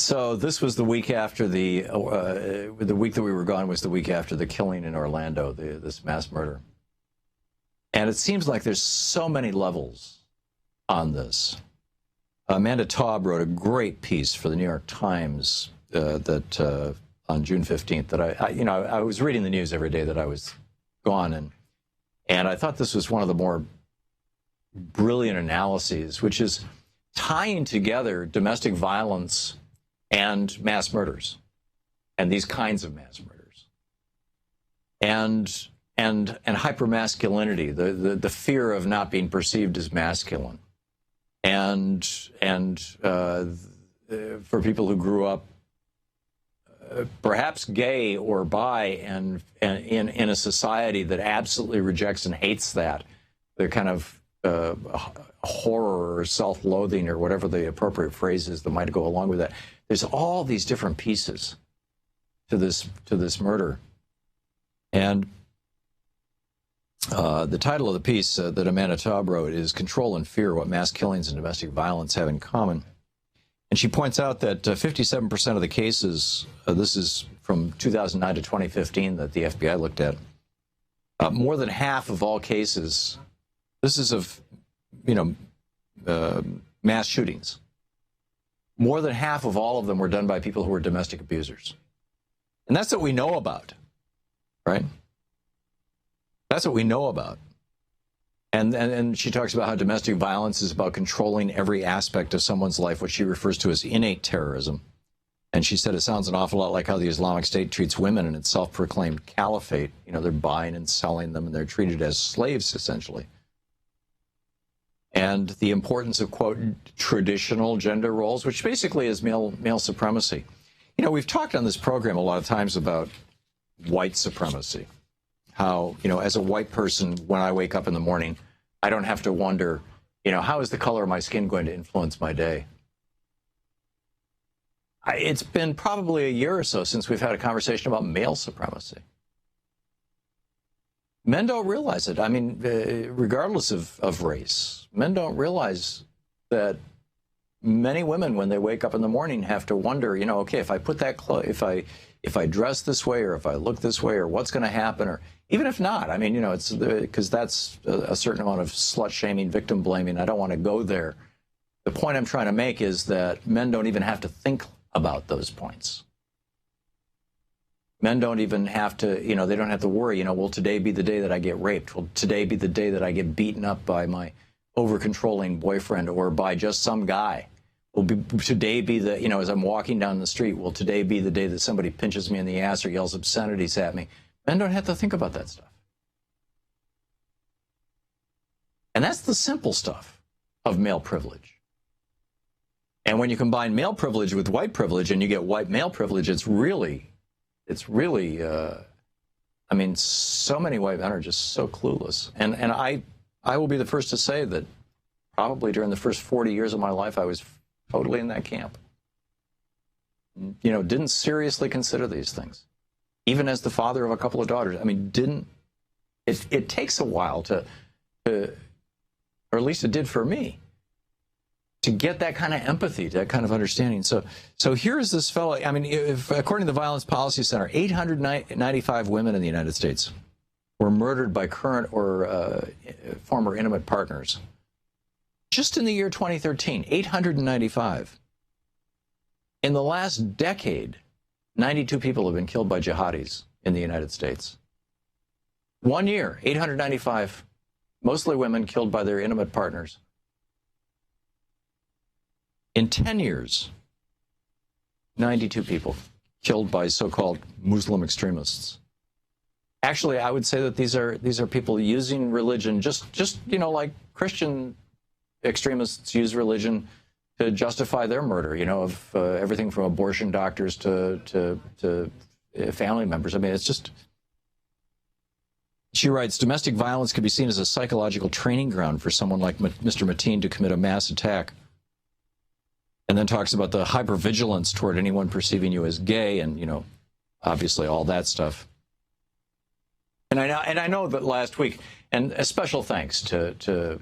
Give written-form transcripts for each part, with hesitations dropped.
So this was the week after the week that we were gone was the week after the killing in Orlando, this mass murder. And it seems like there's so many levels on this. Amanda Taub wrote a great piece for the New York Times that on June 15th that I was reading the news every day that I was gone, and I thought this was one of the more brilliant analyses, which is tying together domestic violence and mass murders, and these kinds of mass murders, and hypermasculinity, the fear of not being perceived as masculine, and for people who grew up perhaps gay or bi, and in a society that absolutely rejects and hates that, the kind of horror or self-loathing or whatever the appropriate phrase is that might go along with that. There's all these different pieces to this murder, and the title of the piece that Amanda Taub wrote is "Control and Fear: What Mass Killings and Domestic Violence Have in Common." And she points out that 57% of the cases, this is from 2009 to 2015 that the FBI looked at, more than half of all cases, this is of, mass shootings. More than half of all of them were done by people who were domestic abusers. And that's what we know about, right? That's what we know about. And she talks about how domestic violence is about controlling every aspect of someone's life, what she refers to as innate terrorism. And she said it sounds an awful lot like how the Islamic State treats women in its self-proclaimed caliphate. They're buying and selling them, and they're treated as slaves, essentially. And the importance of, quote, traditional gender roles, which basically is male supremacy. We've talked on this program a lot of times about white supremacy. How, as a white person, when I wake up in the morning, I don't have to wonder, how is the color of my skin going to influence my day? It's been probably a year or so since we've had a conversation about male supremacy. Men don't realize it. Regardless of race, men don't realize that many women, when they wake up in the morning, have to wonder, okay, if I put that if I dress this way, or if I look this way, or what's going to happen, or even if not, it's because that's a certain amount of slut-shaming, victim-blaming. I don't want to go there. The point I'm trying to make is that men don't even have to think about those points. Men don't even have to, they don't have to worry, will today be the day that I get raped? Will today be the day that I get beaten up by my over-controlling boyfriend or by just some guy? Will today be the, as I'm walking down the street, will today be the day that somebody pinches me in the ass or yells obscenities at me? Men don't have to think about that stuff. And that's the simple stuff of male privilege. And when you combine male privilege with white privilege and you get white male privilege, it's really, so many white men are just so clueless. And I will be the first to say that probably during the first 40 years of my life, I was totally in that camp. Didn't seriously consider these things. Even as the father of a couple of daughters, it takes a while to, or at least it did for me, to get that kind of empathy, that kind of understanding. So here's this fellow, according to the Violence Policy Center, 895 women in the United States were murdered by current or former intimate partners. Just in the year 2013, 895. In the last decade, 92 people have been killed by jihadis in the United States. 1 year, 895, mostly women killed by their intimate partners. In 10 years, 92 people killed by so-called Muslim extremists. Actually, I would say that these are people using religion, just like Christian extremists use religion to justify their murder, of everything from abortion doctors to family members. It's just... She writes, domestic violence can be seen as a psychological training ground for someone like Mr. Mateen to commit a mass attack. And then talks about the hypervigilance toward anyone perceiving you as gay and, obviously all that stuff. And I know that last week, and a special thanks to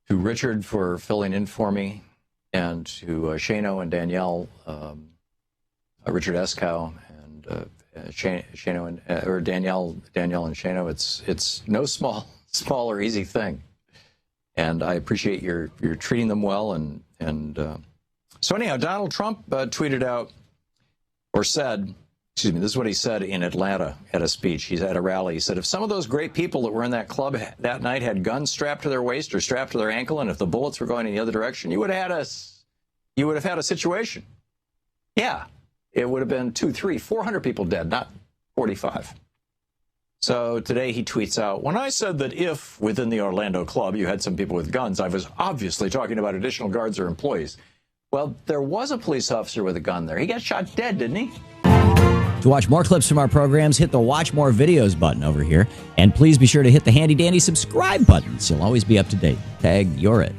Richard for filling in for me and to Shano and Danielle, Richard Eskow, and Shano and or Danielle and Shano. It's no small or easy thing, and I appreciate you're treating them well. And so anyhow, Donald Trump tweeted out or said. Excuse me, this is what he said in Atlanta at a speech. He's at a rally. He said, if some of those great people that were in that club that night had guns strapped to their waist or strapped to their ankle, and if the bullets were going in the other direction, you would have had a situation. Yeah, it would have been 200, 300, 400 people dead, not 45. So today he tweets out, when I said that if within the Orlando club you had some people with guns, I was obviously talking about additional guards or employees. Well, there was a police officer with a gun there. He got shot dead, didn't he? To watch more clips from our programs, hit the Watch More Videos button over here. And please be sure to hit the handy-dandy subscribe button so you'll always be up to date. Tag, you're it.